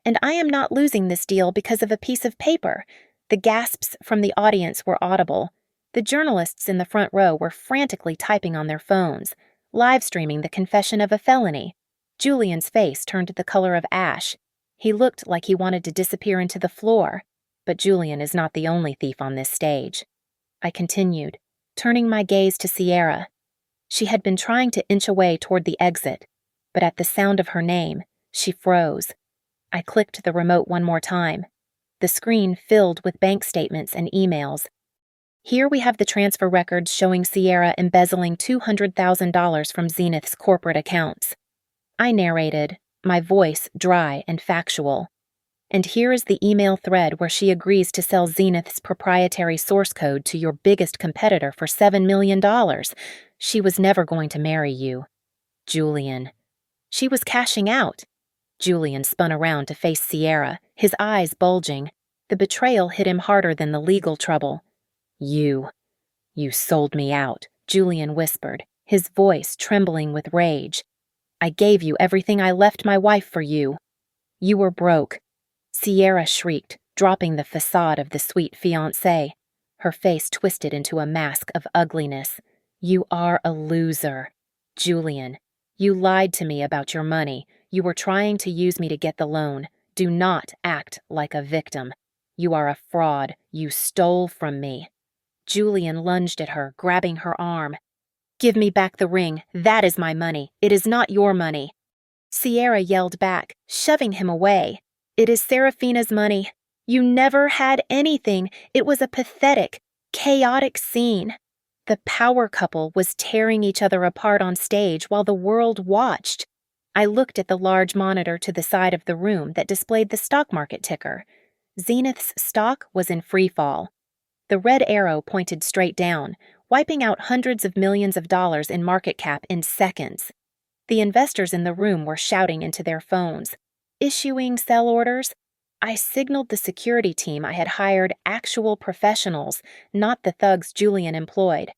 and I am not losing this deal because of a piece of paper." The gasps from the audience were audible. The journalists in the front row were frantically typing on their phones, live streaming the confession of a felony. Julian's face turned the color of ash. He looked like he wanted to disappear into the floor. But Julian is not the only thief on this stage. I continued, turning my gaze to Sierra. She had been trying to inch away toward the exit, but at the sound of her name, she froze. I clicked the remote one more time. The screen filled with bank statements and emails. "Here we have the transfer records showing Sierra embezzling $200,000 from Zenith's corporate accounts." I narrated, my voice dry and factual. "And here is the email thread where she agrees to sell Zenith's proprietary source code to your biggest competitor for $7 million. She was never going to marry you. Julian." "She was cashing out." Julian spun around to face Sierra, his eyes bulging. The betrayal hit him harder than the legal trouble. You sold me out," Julian whispered, his voice trembling with rage. "I gave you everything I left my wife for you. You were broke." Sierra shrieked, dropping the facade of the sweet fiancé. Her face twisted into a mask of ugliness. "You are a loser. Julian, you lied to me about your money. You were trying to use me to get the loan. Do not act like a victim. You are a fraud. You stole from me." Julian lunged at her, grabbing her arm. "Give me back the ring. That is my money. It is not your money." Sierra yelled back, shoving him away. "It is Serafina's money. You never had anything. It was a pathetic, chaotic scene." The power couple was tearing each other apart on stage while the world watched. I looked at the large monitor to the side of the room that displayed the stock market ticker. Zenith's stock was in free fall. The red arrow pointed straight down, wiping out hundreds of millions of dollars in market cap in seconds. The investors in the room were shouting into their phones, issuing sell orders. I signaled the security team I had hired actual professionals, not the thugs Julian employed.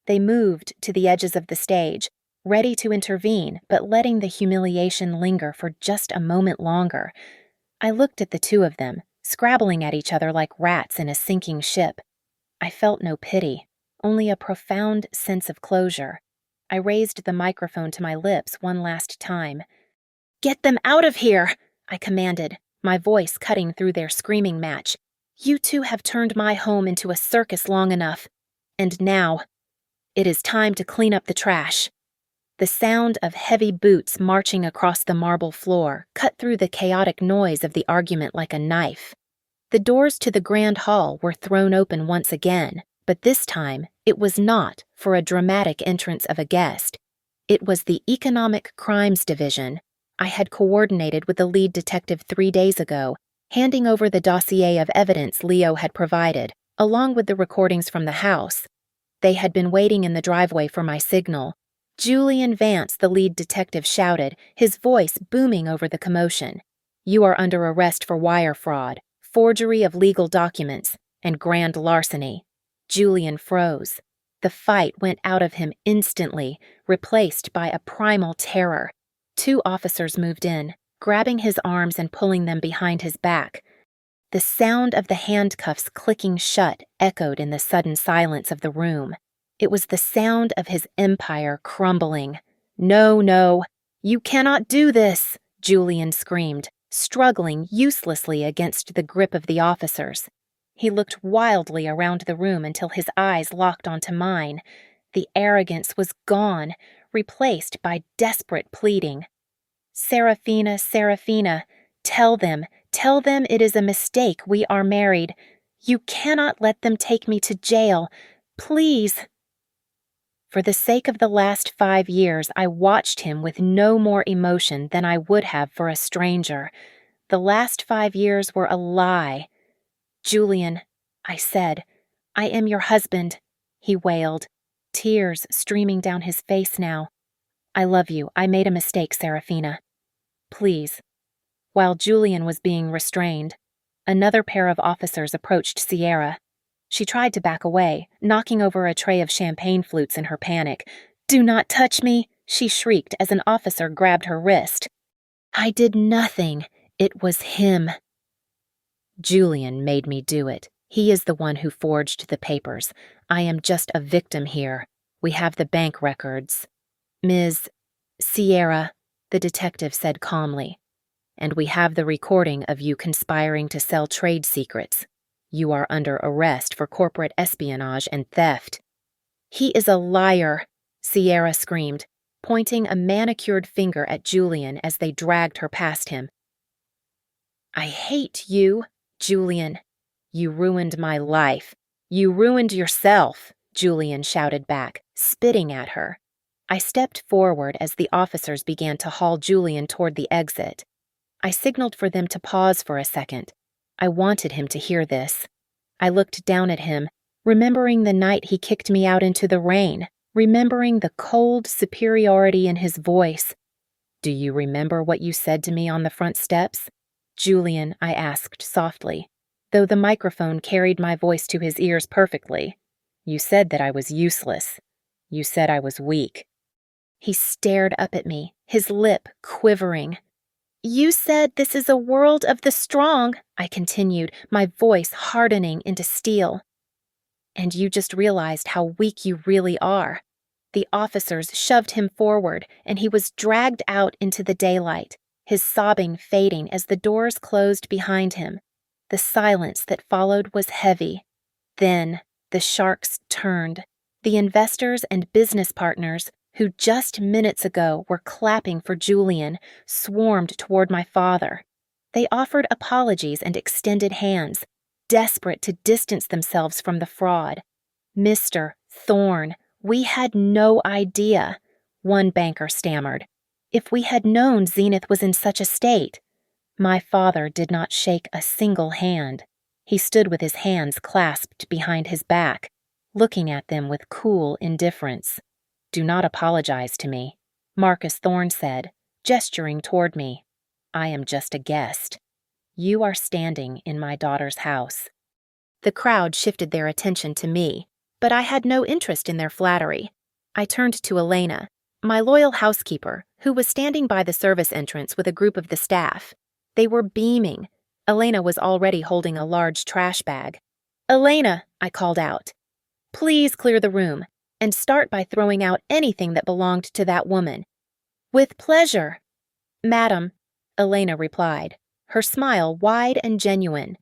They moved to the edges of the stage, ready to intervene, but letting the humiliation linger for just a moment longer. I looked at the two of them, scrabbling at each other like rats in a sinking ship. I felt no pity, only a profound sense of closure. I raised the microphone to my lips one last time. "Get them out of here!" I commanded, my voice cutting through their screaming match. "You two have turned my home into a circus long enough. And now, it is time to clean up the trash." The sound of heavy boots marching across the marble floor cut through the chaotic noise of the argument like a knife. The doors to the grand hall were thrown open once again, but this time it was not for a dramatic entrance of a guest. It was the Economic Crimes Division. I had coordinated with the lead detective 3 days ago, handing over the dossier of evidence Leo had provided, along with the recordings from the house. They had been waiting in the driveway for my signal. "Julian Vance," the lead detective shouted, his voice booming over the commotion. "You are under arrest for wire fraud, forgery of legal documents, and grand larceny." Julian froze. The fight went out of him instantly, replaced by a primal terror. 2 officers moved in, grabbing his arms and pulling them behind his back. The sound of the handcuffs clicking shut echoed in the sudden silence of the room. It was the sound of his empire crumbling. "No, no, you cannot do this," Julian screamed, struggling uselessly against the grip of the officers. He looked wildly around the room until his eyes locked onto mine. The arrogance was gone, replaced by desperate pleading. "Serafina, Serafina, tell them it is a mistake we are married. You cannot let them take me to jail. Please." For the sake of the last 5 years, I watched him with no more emotion than I would have for a stranger. The last 5 years were a lie. "Julian," I said, "I am your husband," he wailed, tears streaming down his face now. "I love you. I made a mistake, Serafina. Please." While Julian was being restrained, another pair of officers approached Sierra. She tried to back away, knocking over a tray of champagne flutes in her panic. "Do not touch me," she shrieked as an officer grabbed her wrist. "I did nothing. It was him." "Julian made me do it. He is the one who forged the papers. I am just a victim here. We have the bank records." "Ms. Sierra," the detective said calmly, "and we have the recording of you conspiring to sell trade secrets. You are under arrest for corporate espionage and theft." "He is a liar," Sierra screamed, pointing a manicured finger at Julian as they dragged her past him. "I hate you, Julian." "You ruined my life. You ruined yourself," Julian shouted back, spitting at her. I stepped forward as the officers began to haul Julian toward the exit. I signaled for them to pause for a second. I wanted him to hear this. I looked down at him, remembering the night he kicked me out into the rain, remembering the cold superiority in his voice. "Do you remember what you said to me on the front steps?" "Julian," I asked softly, though the microphone carried my voice to his ears perfectly. "You said that I was useless. You said I was weak." He stared up at me, his lip quivering. "You said this is a world of the strong," I continued, my voice hardening into steel. "And you just realized how weak you really are." The officers shoved him forward, and he was dragged out into the daylight, his sobbing fading as the doors closed behind him. The silence that followed was heavy. Then the sharks turned. The investors and business partners, who just minutes ago were clapping for Julian, swarmed toward my father. They offered apologies and extended hands, desperate to distance themselves from the fraud. "Mr. Thorne, we had no idea," one banker stammered. "If we had known Zenith was in such a state." My father did not shake a single hand. He stood with his hands clasped behind his back, looking at them with cool indifference. "Do not apologize to me," Marcus Thorne said, gesturing toward me. "I am just a guest. You are standing in my daughter's house." The crowd shifted their attention to me, but I had no interest in their flattery. I turned to Elena, my loyal housekeeper, who was standing by the service entrance with a group of the staff. They were beaming, Elena was already holding a large trash bag. "Elena," I called out, "please clear the room, and start by throwing out anything that belonged to that woman." "With pleasure." "Madam," Elena replied, her smile wide and genuine.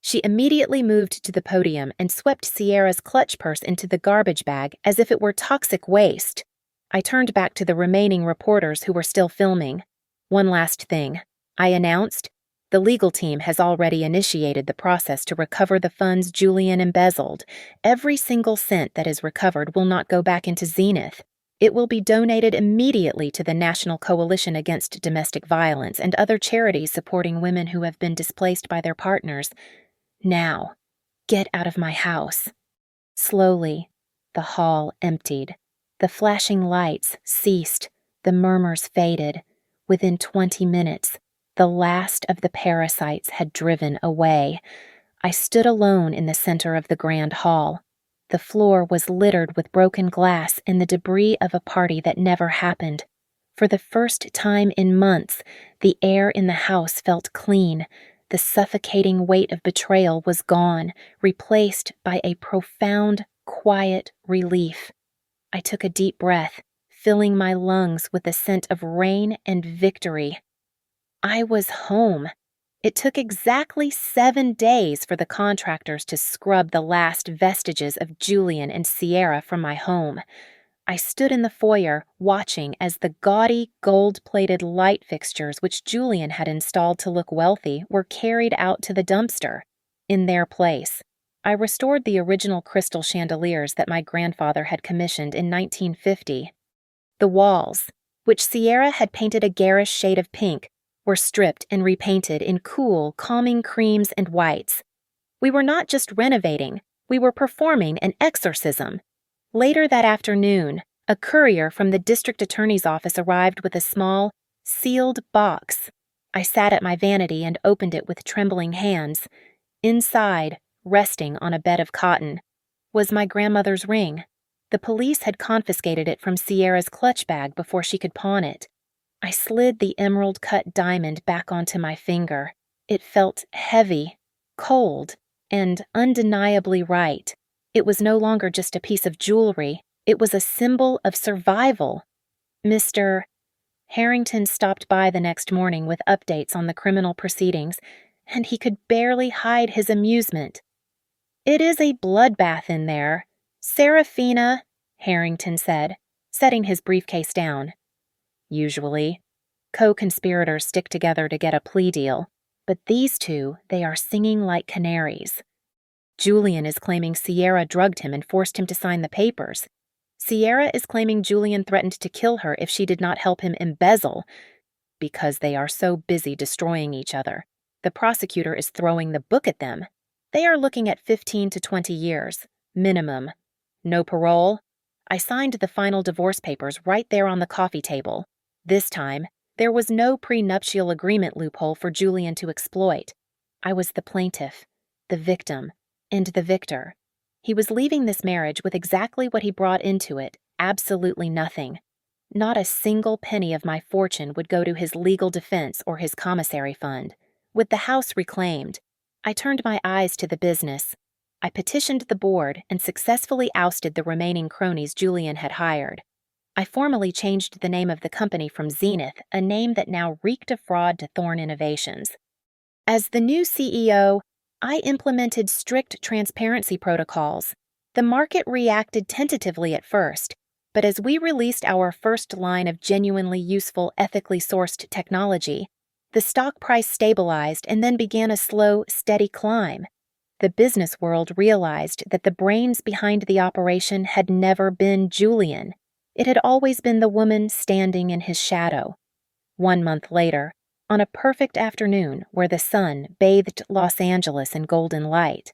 She immediately moved to the podium and swept Sierra's clutch purse into the garbage bag as if it were toxic waste. I turned back to the remaining reporters who were still filming. "One last thing," I announced. "The legal team has already initiated the process to recover the funds Julian embezzled. Every single cent that is recovered will not go back into Zenith. It will be donated immediately to the National Coalition Against Domestic Violence and other charities supporting women who have been displaced by their partners. Now, get out of my house." Slowly, the hall emptied. The flashing lights ceased. The murmurs faded. Within 20 minutes, the last of the parasites had driven away. I stood alone in the center of the grand hall. The floor was littered with broken glass and the debris of a party that never happened. For the first time in months, the air in the house felt clean. The suffocating weight of betrayal was gone, replaced by a profound, quiet relief. I took a deep breath, filling my lungs with the scent of rain and victory. I was home. It took exactly 7 days for the contractors to scrub the last vestiges of Julian and Sierra from my home. I stood in the foyer, watching as the gaudy, gold-plated light fixtures which Julian had installed to look wealthy were carried out to the dumpster. In their place, I restored the original crystal chandeliers that my grandfather had commissioned in 1950. The walls, which Sierra had painted a garish shade of pink, were stripped and repainted in cool, calming creams and whites. We were not just renovating, we were performing an exorcism. Later that afternoon, a courier from the district attorney's office arrived with a small, sealed box. I sat at my vanity and opened it with trembling hands. Inside, resting on a bed of cotton, was my grandmother's ring. The police had confiscated it from Sierra's clutch bag before she could pawn it. I slid the emerald-cut diamond back onto my finger. It felt heavy, cold, and undeniably right. It was no longer just a piece of jewelry. It was a symbol of survival. Mr. Harrington stopped by the next morning with updates on the criminal proceedings, and he could barely hide his amusement. "It is a bloodbath in there, Serafina," Harrington said, setting his briefcase down. Usually, co-conspirators stick together to get a plea deal, but these two, they are singing like canaries. Julian is claiming Sierra drugged him and forced him to sign the papers. Sierra is claiming Julian threatened to kill her if she did not help him embezzle. Because they are so busy destroying each other, the prosecutor is throwing the book at them. They are looking at 15 to 20 years, minimum. No parole. I signed the final divorce papers right there on the coffee table. This time, there was no prenuptial agreement loophole for Julian to exploit. I was the plaintiff, the victim, and the victor. He was leaving this marriage with exactly what he brought into it, absolutely nothing. Not a single penny of my fortune would go to his legal defense or his commissary fund. With the house reclaimed, I turned my eyes to the business. I petitioned the board and successfully ousted the remaining cronies Julian had hired. I formally changed the name of the company from Zenith, a name that now reeked of fraud, to Thorn Innovations. As the new CEO, I implemented strict transparency protocols. The market reacted tentatively at first, but as we released our first line of genuinely useful, ethically sourced technology, the stock price stabilized and then began a slow, steady climb. The business world realized that the brains behind the operation had never been Julian. It had always been the woman standing in his shadow. 1 month later, on a perfect afternoon where the sun bathed Los Angeles in golden light,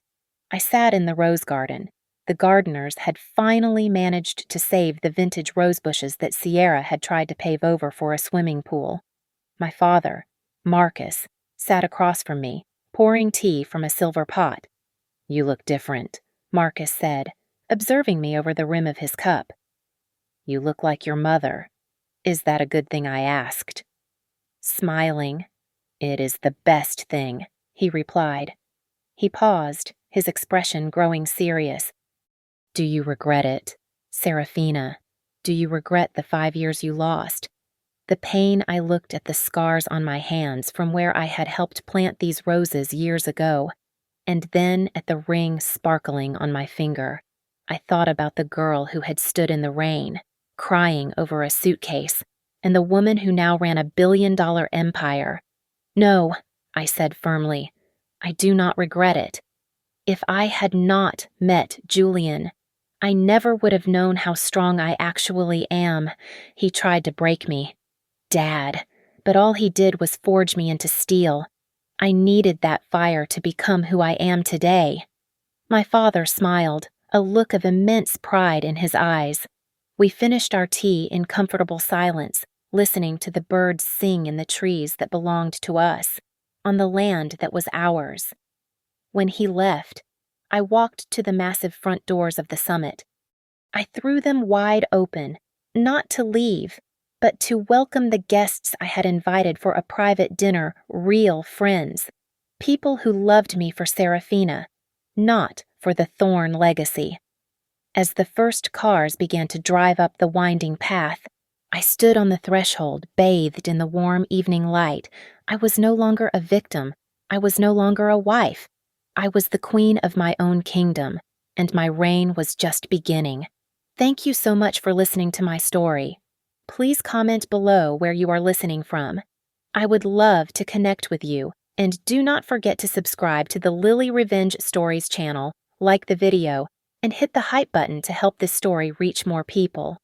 I sat in the rose garden. The gardeners had finally managed to save the vintage rose bushes that Sierra had tried to pave over for a swimming pool. My father, Marcus, sat across from me, pouring tea from a silver pot. "You look different," Marcus said, observing me over the rim of his cup. "You look like your mother. Is that a good thing?" I asked. Smiling, "It is the best thing," he replied. He paused, his expression growing serious. Do you regret it, Serafina? Do you regret the 5 years you lost? The pain I looked at the scars on my hands from where I had helped plant these roses years ago, and then at the ring sparkling on my finger. I thought about the girl who had stood in the rain, crying over a suitcase, and the woman who now ran $1 billion empire. No, I said firmly, I do not regret it. If I had not met Julian, I never would have known how strong I actually am. He tried to break me. Dad. But all he did was forge me into steel. I needed that fire to become who I am today. My father smiled, a look of immense pride in his eyes. We finished our tea in comfortable silence, listening to the birds sing in the trees that belonged to us, on the land that was ours. When he left, I walked to the massive front doors of the summit. I threw them wide open, not to leave, but to welcome the guests I had invited for a private dinner, real friends, people who loved me for Serafina, not for the Thorn legacy. As the first cars began to drive up the winding path, I stood on the threshold, bathed in the warm evening light. I was no longer a victim. I was no longer a wife. I was the queen of my own kingdom, and my reign was just beginning. Thank you so much for listening to my story. Please comment below where you are listening from. I would love to connect with you, and do not forget to subscribe to the Lily Revenge Stories channel, like the video, and hit the hype button to help this story reach more people.